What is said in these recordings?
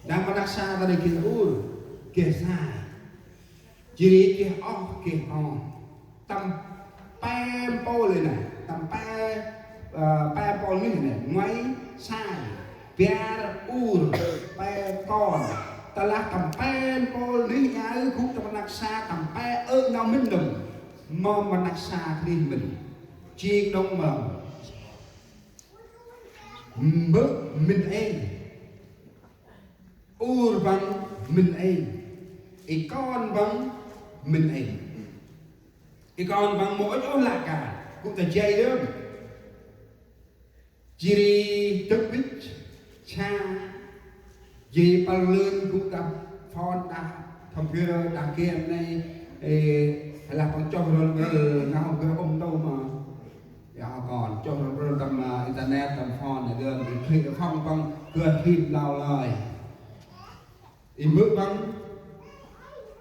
đang mà xa ta đây kia kia sai chỉ kia kia tâm pem poเลยnày tâm pem po như này ngay sai piar pe con ta là tâm pem po lý nhá khúc tâm nặc xa tâm pe nào mình đừng mà nặc xa thì mình chi đông mà bước mình em bằng mình em con bằng mình em con bằng mỗi chỗ là cả cũng là dây đó chỉ đi tức bích cha gì bao lương cũng gặp phone đã computer đã kia này hay là còn cho rồi nào cái ông đâu mà còn cho rồi tầm internet tầm phone này đường thì khi không cười phim lao lời bước bằng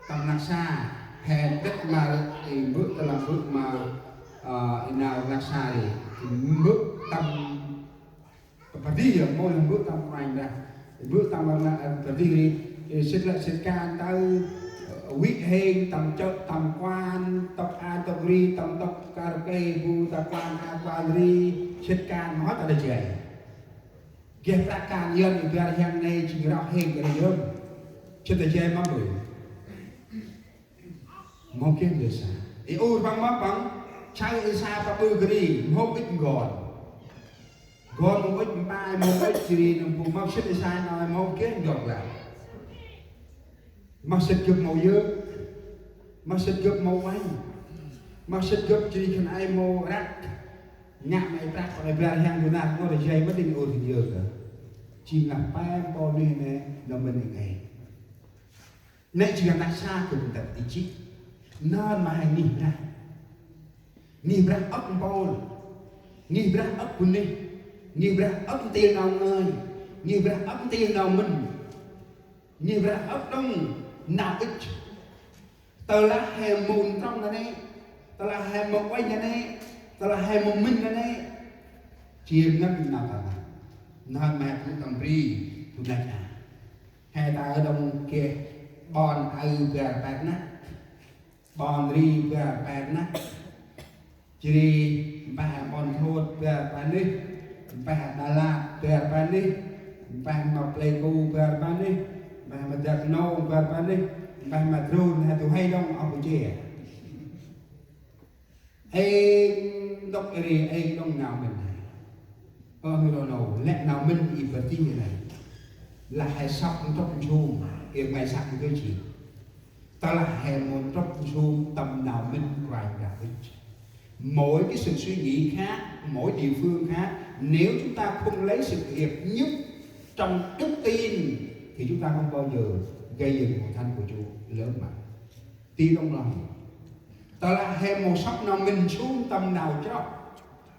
tầm nạc xa hèn đất mà bước là bước mà nào nạc xa thì bước tầm và đi hiểu môi là bước tầm hoành ra bước tầm là đi sẽ can tới quýt hên tầm chợ tầm quan tập an tập ri tầm tập karaoke bu tập quan aquari sẽ can nói tại đây vậy ghép ra can dân thì ra hàng này chỉ ra hên cái này hơn trên tay chơi mắm bưởi mong kiếm được sao ý bằng mắm bằng chạy xa và bư cái đi hốt ít gòn một ít bài một ít gì nó cũng mong xích sai nói mong kiếm được lại mà xích cực màu dơ mà xích cực màu quanh mà xích cực chỉ cần ai màu rác nhạc này rác còn lại ra hàng người nào nó để chơi mất định ổn thì dơ cả chỉ là ba bao nhiêu này nó mình ngày này chỉ là xa của tập ý chí nên mà hay nhìn ra ấp bao nhìn ra ấp của này nhìn ra ấp tiền nào người nhìn ra ấp tiền nào mình nhìn ra ấp đông nào ít tờ là hè mùn trong này này tờ là hè một quay này này tờ là hè một mình này này chia ngân nào cả nên mà cũng cầm ri tụi này hè ta ở đông kia bon ai gà bạc nát bon ri gà bạc nát chỉ bà bon thốt gà bạc đi bà Đà Lạt gà bạc đi bà mà Pleiku gà bạc đi bà mà Đắk Nông gà bạc đi bà mà drone hay tụi hay đông ở bên kia em đông ri em đông nào mình này người nào lẽ nào mình bị vật tin như này là hay sắp trong chung hiện ngày sắp cái gì ta là hè một trong chung tầm nào mình quay ra mỗi cái sự suy nghĩ khác mỗi địa phương khác nếu chúng ta không lấy sự hiệp nhất trong đức tin thì chúng ta không bao giờ gây dựng hội thánh của Chúa lớn mạnh tin trong lòng ta là hè một sắp nào mình xuống tầm nào cho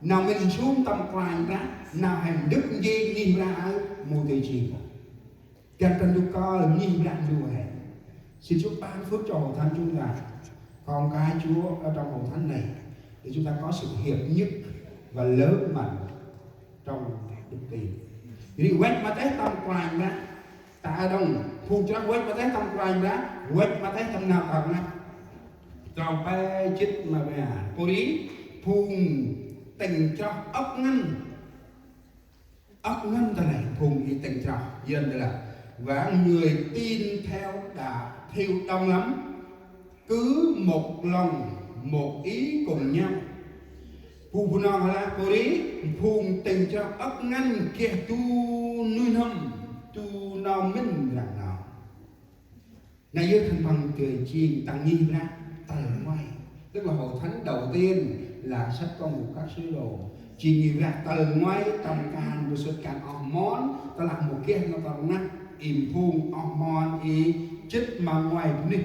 nào mình xuống tầm quay ra nào hành đức gì nhìn ra ở một địa chỉ gần cần chúng co là nhìn ra đùa hẹn xin Chúa ban phước cho hội thánh chúng ta con cái Chúa ở trong hội thánh này để chúng ta có sự hiệp nhất và lớn mạnh trong đức tin. Jadi wet mateh tam quanh ra ta đông phun cho wet mateh tam quanh ra wet mateh tam nào ở na trong bay chích mà về pori phun tình cho ốc ngăn ta này phun ý tình cho dân đây là và người tin theo đã theo đông lắm cứ một lòng một ý cùng nhau phun nào là pori phun tình cho ốc ngăn kia tu nuôi nâm tu nào mình rằng nào này dưới thành phần cười chiên tăng nhi ra ta ở ngoài tức là hội thánh đầu tiên là sách con một các sứ đồ chỉ nhiều ra ta ở ngoài tầm can rồi xuất can ở món ta làm một kia nó tầm nát im phun ở món ý chết mà ngoài đi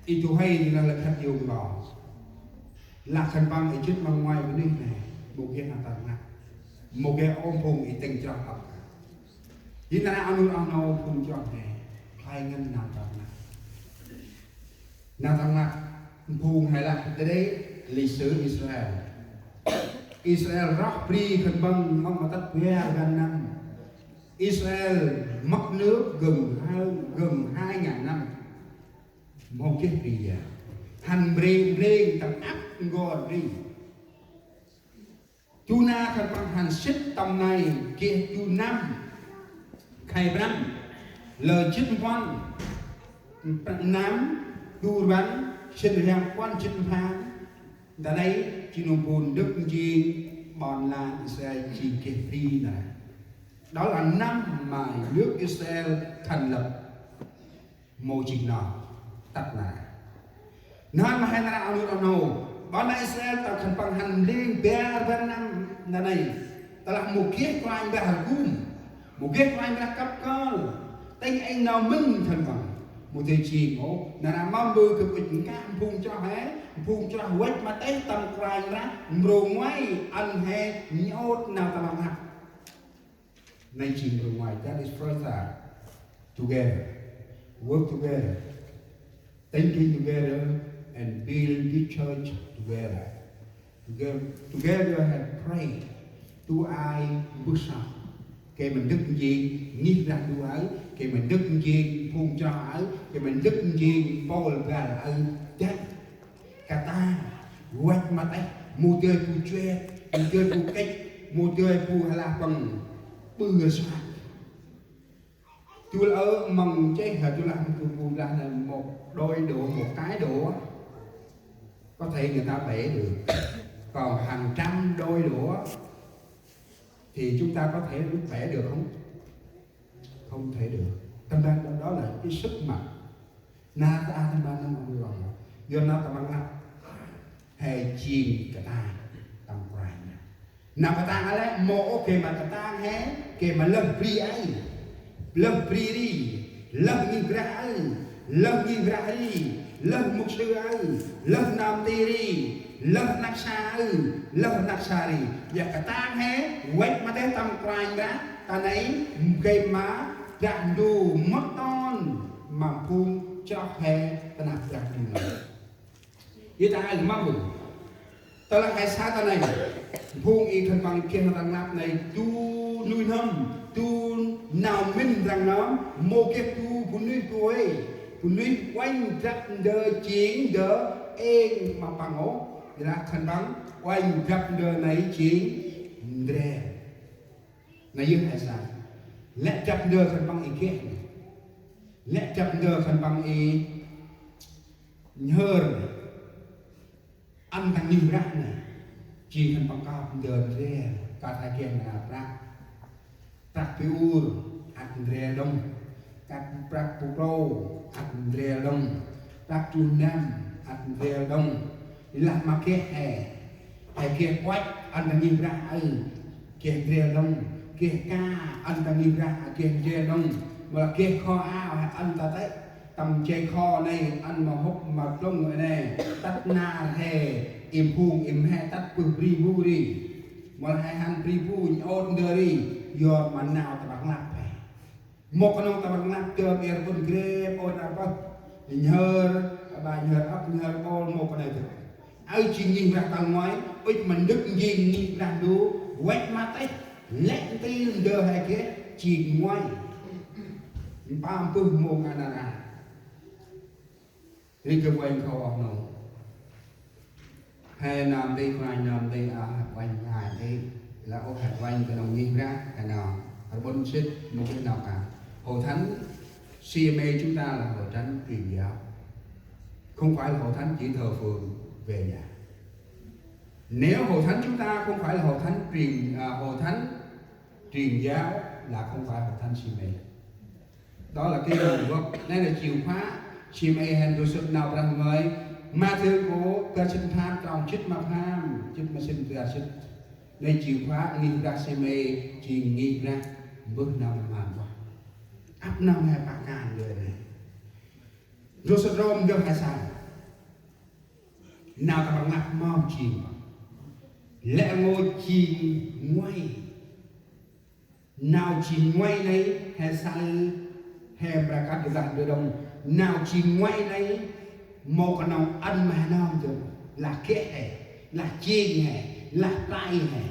ý tu hay thì là khát yêu gò là thành băng ý chết mà ngoài đi này một kia là tầm nát một cái ôm phun ý tình cho học ý là anh nó phun cho này hai ngân nào tầm nát phun hay là tới đấy lịch sử Israel rock pri khẩn băng mong mà tất quê gần năm Israel mất nước gần 2.000 năm. Một cái gì à? Hành rên tầm áp ngồi đi. Chú na khăn bằng hành xích tầm này kia chú năm khai răng lời chích văn nám đu bắn sinh ra quan chích phán đã đây chỉ nông bồn đức gì bọn là Israel chỉ kể đi này. Đó là năm mà nước Israel thành lập mô trình nọ tắt lại năm mà hai nà áo nước áo bọn Israel tạo thành bằng hành liên bè văn năm này ta là một kiết của anh bè hạt cung một kiết của anh bè cấp cơ tên anh nào minh thành bằng một thời chỉ ngộ là mong đôi cực bình cam phun cho hé phun cho quét mà tết tầm quanh ra rồi ngoài ăn hè nhốt nào ta làm hạt này chỉ rồi ngoài that is further together work together thinking together and build the church together. Together have prayed. Tu ai bước sau. Cái mình đức gì nghĩ ra tu ấy. Cái mình đức gì phun cho ấy. Cái mình đức gì Paul ra là ấy. Chắc. Cả ta quét mặt ấy. Mù tươi phù chuyên. Mù tươi phù cách. Mù tươi phù là bằng bừa soạn. Tôi ở mong chế hả tôi làm tôi là một đôi đũa một cái đũa có thể người ta bể được, còn hàng trăm đôi đũa thì chúng ta có thể bể được không? Không thể được. Tâm ban đó là cái sức mạnh. Na ta tâm ban nó không rồi. Do nó tâm ban là hay chìm cả ta tâm quan. Nào cả ta là mộ kề mà cả ta hé kề mà lâm pri ấy. Lâm pri đi, lâm như ra ấy, lâm như ra đi. Lâm mục sư ấy, lâm nam tì đi, lâm nạc xa ấy, lâm nạc xa đi. Và cả ta hé, quét mà thế tâm quanh ra, ta nấy gây má, rạng đù, mất ton, mà phun cho hé, ta nạp rạng đù này. Vì ta ai mắc bừng, ta là hai xa ta này, phun y thân bằng kia rạng nạp này, tu nuôi nâm, tu nào minh rằng nó, mô kết tu phụ nữ tuổi. Phụ nữ quanh rắc đơ chiến đỡ ên mà bằng ố thì là thành bằng quanh rắc đơ này chiến đè này dương hay sao lẽ rắc đơ thành bằng ý kết lẽ rắc đơ thành bằng ý nhờ ăn thằng như rắc này chỉ thành bằng cao đơ đè cả thai kia là rắc phiêu ur hạt đè đông các bác phụ râu hạt rè đông bác chu nam hạt rè đông là mà kia hè kia quách ăn đang nhìn ra ấy kia rè đông kia ca ăn đang nhìn ra kia rè đông mà là kia kho ao ăn ta thấy tầm chơi kho này ăn mà hốc mà đông người này tắt na hè im phung im hè tắt bự ribu đi mà hai han ribu ôn đưa đi giọt mà nào ta bạc lạp một con ông ta bằng nát cơ bia con ghê ôn apa nhờ bài nhờ ấp nhờ ôn một con này thôi ai chỉ nhìn ra tầng ngoài ít mình đức nhìn ra đủ quét mắt ấy lẽ tin đưa hay kia chỉ ngoài ba mươi một ngàn là đi cơ quan khâu học nổ hay làm đi ngoài làm đi à quanh hải đi là ô hạt quanh cái đồng nhìn ra cái nào ở bốn xích một cái nào cả. Hội thánh CMA chúng ta là hội thánh truyền giáo, không phải là hội thánh chỉ thờ phượng về nhà. Nếu hội thánh chúng ta không phải là hội thánh truyền giáo là không phải hội thánh CMA. Đó là cái nguồn gốc. Đây là chìa khóa CMA hành đồ sự nào rằng người mà thưa cố cơ sinh tham trong chích mặc ham chích mà sinh ra sinh. Đây chìa khóa nghi ra CMA chỉ nghi ra bước nào mà qua. Áp năm hay bạc ngàn người này rồi sẽ rôm được hay sao nào ta bằng ngạc mau chìm lẽ ngồi chìm ngoay nào chìm ngoay này hay sao hay bà các cái dạng đưa đông nào chìm ngoay này một cái nào ăn mà nào được là kết hè là chiên hè là tay hè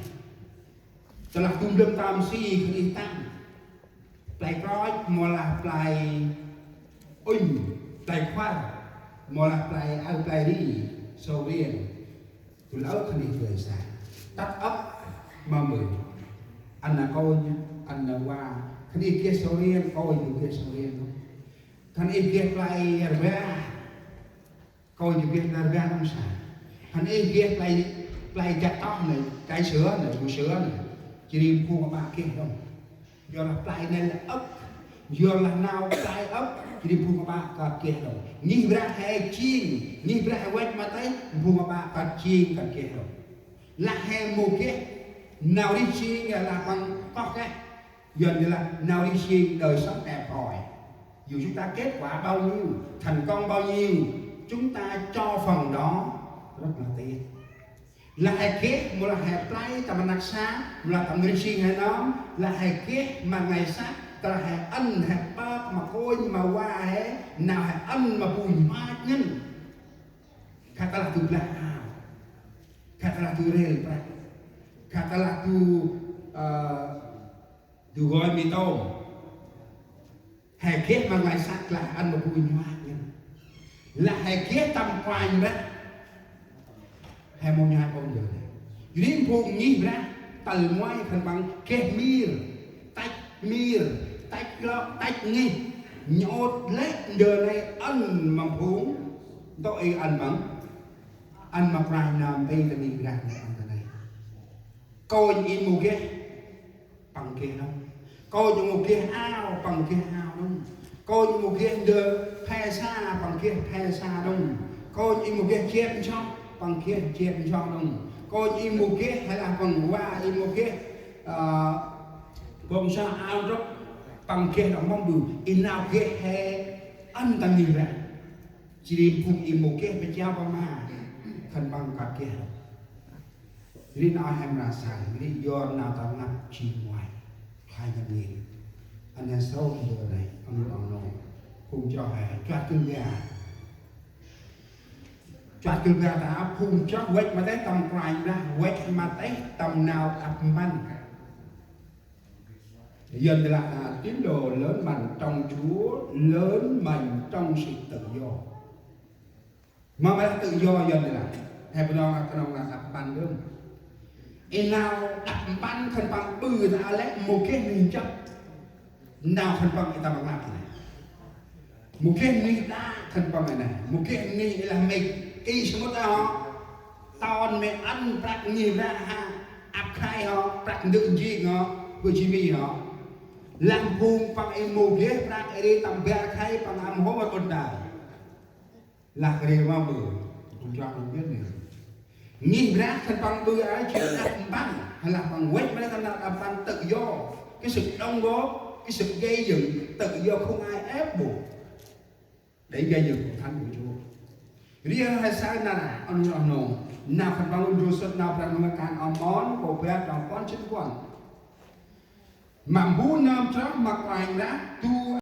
cho là cùng đâm tam si không đi tăng play croy mola play play khoa mola play al play đi sâu riêng tụi lão thân đi về xa tắt ấp mà mười anh là coi nhá anh là qua thân đi kia sâu riêng coi từ kia sâu riêng không thân đi kia play ra coi từ kia ra không xài thân đi kia play chặt tóc này cái sữa này củ sữa này chỉ đi mua ba kia không do là play này là ấp do là nào play ấp chỉ đi mua ba cái kia không nghĩ ra hay chiên nghĩ ra hay quét mà thấy mua ba cái chiên cái kia không là hay một kia nào đi chiên là bằng tóc cái dần như là nào đi chiên đời sống đẹp hỏi dù chúng ta kết quả bao nhiêu thành công bao nhiêu chúng ta cho phần đó rất là tiếc là hãy kết một là hãy play tầm nạc xa là tầm người xin hay nó là hãy kết mà ngày sát ta là hãy ăn hãy bác mà coi mà qua hãy nào hãy ăn mà bùi mát nhân khá ta là từ lạc hào khá ta là từ rêu khá ta là từ gói mì tôm hãy kết mà ngày sát là ăn mà bùi mát nhân là hãy kết tầm quanh đó hai môn hai con giờ này riêng vùng nhí ra tầng ngoài phần bằng kẹt mir tách lo tách nghi nhột lấy giờ này ăn mà phúng tôi ăn mà phải làm đây là mình làm này ăn này coi in một cái bằng kia đâu coi như một cái ao bằng kia ao đâu coi như một cái giờ phe xa bằng kia phe xa đâu coi như một cái chép trong bằng kia chép cho đồng coi như một cái hay là bằng qua như một cái gồm sao ao rốc bằng kia nó mong đủ in nào kia hay ăn tăng nhiều ra chỉ đi phun in một cái phải trao vào mà thân bằng cả kia lý nói em là sai lý do nào ta làm chỉ ngoài hai nhân gì anh em sâu giờ này ông nói nó không cho hệ cho tư nhà cho từ gà ta phun cho quét mà tới tầm quài ra quét mà tới tầm nào ập mạnh dần là tín đồ lớn mạnh trong Chúa lớn mạnh trong sự tự do mà tự do dần là hay bên đó là ập mạnh đúng em nào ập mạnh thành bằng bự ra lấy một cái mình chấp nào thành bằng người ta bằng này một cái mình đa thành bằng này một cái mình là mình cái số đó tòn mẹ ăn bạc nhiều ra ha áp khai họ bạc đựng gì họ của chỉ vì họ làm vùng bằng em một ghế bạc ở đây tầm bạc khai bằng âm hố mà còn đài là cái điều mà bự tôi cho anh biết này nhìn ra thành bằng bự ấy chuyện áp bằng hay là bằng quét mới thành là bằng tự do cái sự đóng góp cái sự gây dựng tự do không ai ép buộc để gây dựng của thánh của Chúa riêng hay sai là anh nói nào phần bao nhiêu số nào phần mà càng ở món của bé trong con chính quan mà muốn nam cho mặc ảnh đã tu